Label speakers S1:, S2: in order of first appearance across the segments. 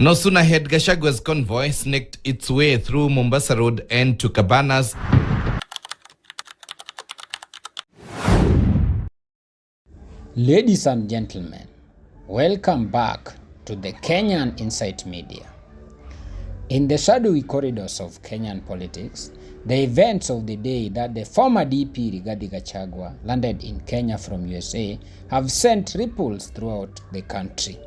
S1: No sooner had Gachagua's convoy sneaked its way through Mombasa Road and to Cabanas.
S2: Ladies and gentlemen, welcome back to the Kenyan Insight Media. In the shadowy corridors of Kenyan politics, the events of the day that the former DP Rigathi Gachagua landed in Kenya from USA have sent ripples throughout the country.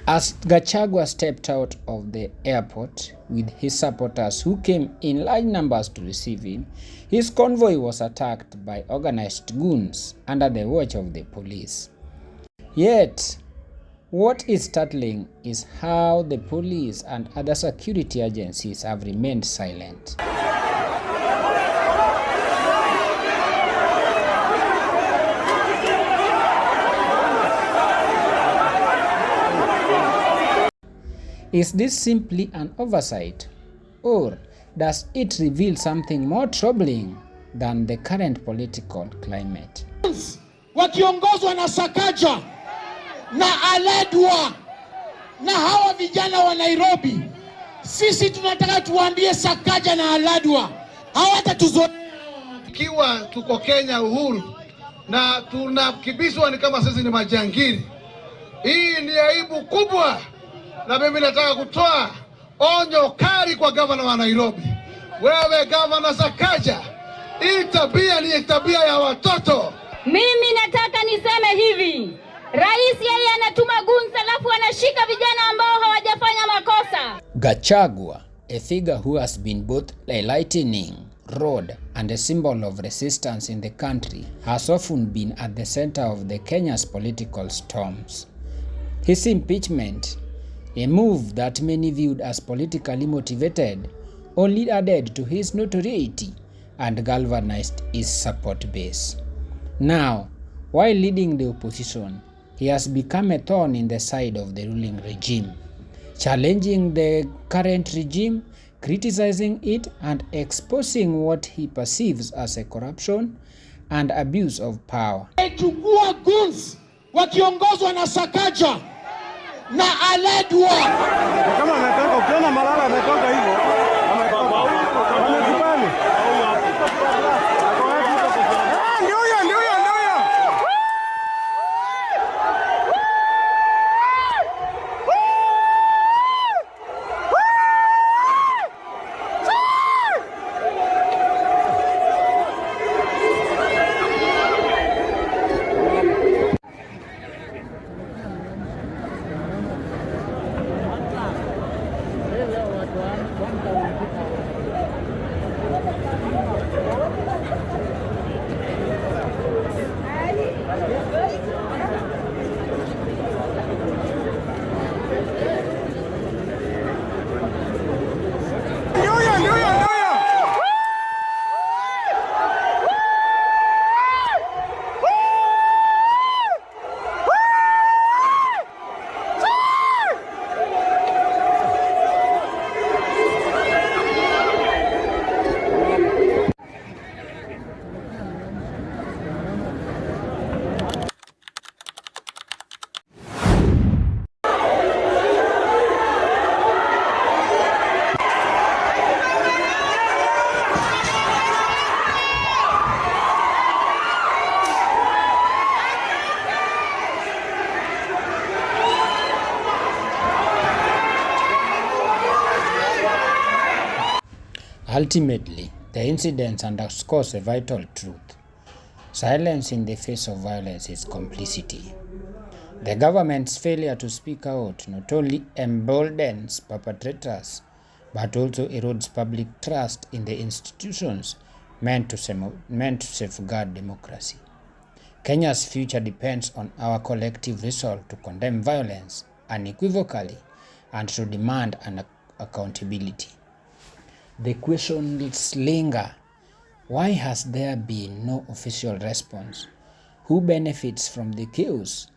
S2: As Gachagua stepped out of the airport with his supporters who came in large numbers to receive him, his convoy was attacked by organized goons under the watch of the police. Yet, what is startling is how the police and other security agencies have remained silent. Is this simply an oversight, or does it reveal something more troubling than the current political climate?
S3: Wakiongozwa na Sakaja na Aledwa na hawa vijana wa Nairobi, sisi tunataka tuambie Sakaja na Aledwa hawatatuzoea.
S4: Ikiwa tuko Kenya uhuru na tunakibizwa ni kama sisi ni majangili, hii ni aibu kubwa. Na mimi nataka kutoa onyo kali kwa gavana wa Nairobi. Wewe gavana Sakaja, hii tabia ni tabia ya watoto.
S5: Mimi nataka niseme hivi, rais yeye anatuma gunsa alafu anashika vijana ambao hawajafanya makosa.
S2: Gachagua, a figure who has been both a lightning rod and a symbol of resistance in the country, has often been at the center of the Kenya's political storms. His impeachment, a move that many viewed as politically motivated, only added to his notoriety and galvanized his support base. Now, while leading the opposition, he has become a thorn in the side of the ruling regime, challenging the current regime, criticizing it, and exposing what he perceives as a corruption and abuse of power.
S3: Chukua goons wakiongozwa na Sakaja na Aledwa.
S6: Kama ametoka ukiona Malala ametoka hivyo, amekubali. Ndio.
S2: Ultimately, the incident underscores a vital truth. Silence in the face of violence is complicity. The government's failure to speak out not only emboldens perpetrators, but also erodes public trust in the institutions meant to safeguard democracy. Kenya's future depends on our collective resolve to condemn violence unequivocally and to demand an accountability. The questions linger. Why has there been no official response? Who benefits from the chaos?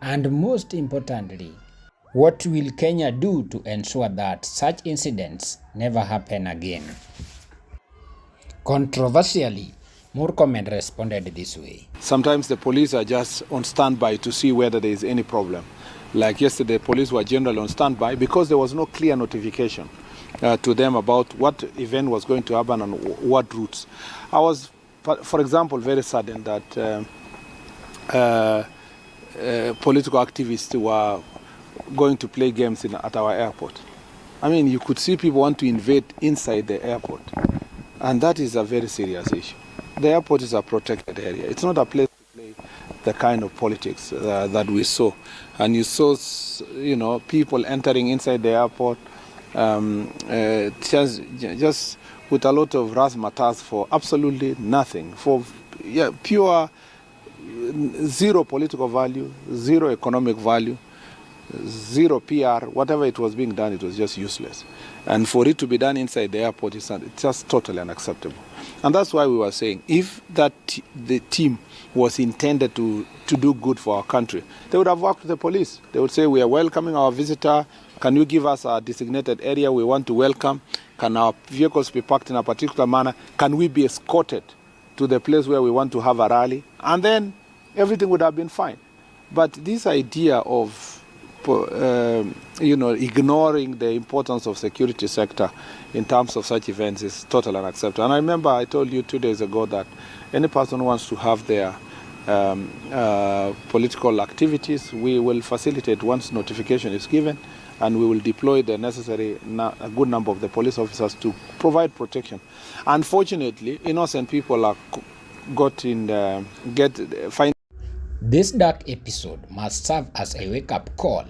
S2: And most importantly, what will Kenya do to ensure that such incidents never happen again? Controversially, Murkomen responded this way.
S7: Sometimes the police are just on standby to see whether there is any problem. Like yesterday, police were generally on standby because there was no clear notification to them about what event was going to happen and what routes. I was, for example, very saddened that political activists were going to play games at our airport. I mean, you could see people want to invade inside the airport, and that is a very serious issue. The airport is a protected area. It's not a place to play the kind of politics that we saw. And you saw, people entering inside the airport just with a lot of razzmatazz for absolutely nothing, for pure zero political value, zero economic value, zero PR. Whatever it was being done, it was just useless. And for it to be done inside the airport, it's just totally unacceptable. And that's why we were saying, if the team was intended to do good for our country, they would have worked with the police. They would say, we are welcoming our visitor. Can you give us a designated area we want to welcome? Can our vehicles be parked in a particular manner? Can we be escorted to the place where we want to have a rally? And then everything would have been fine. But this idea of ignoring the importance of security sector in terms of such events is totally unacceptable. And I remember I told you 2 days ago that any person who wants to have their political activities, we will facilitate once notification is given, and we will deploy the necessary a good number of the police officers to provide protection. Unfortunately, innocent people are find.
S2: This dark episode must serve as a wake-up call.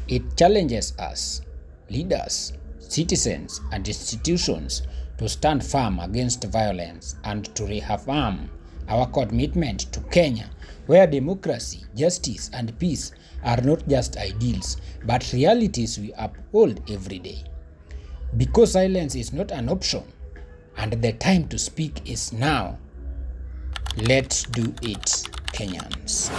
S2: It challenges us, leaders, citizens, and institutions to stand firm against violence and to reaffirm our commitment to Kenya, where democracy, justice, and peace are not just ideals, but realities we uphold every day. Because silence is not an option, and the time to speak is now. Let's do it, Kenyans.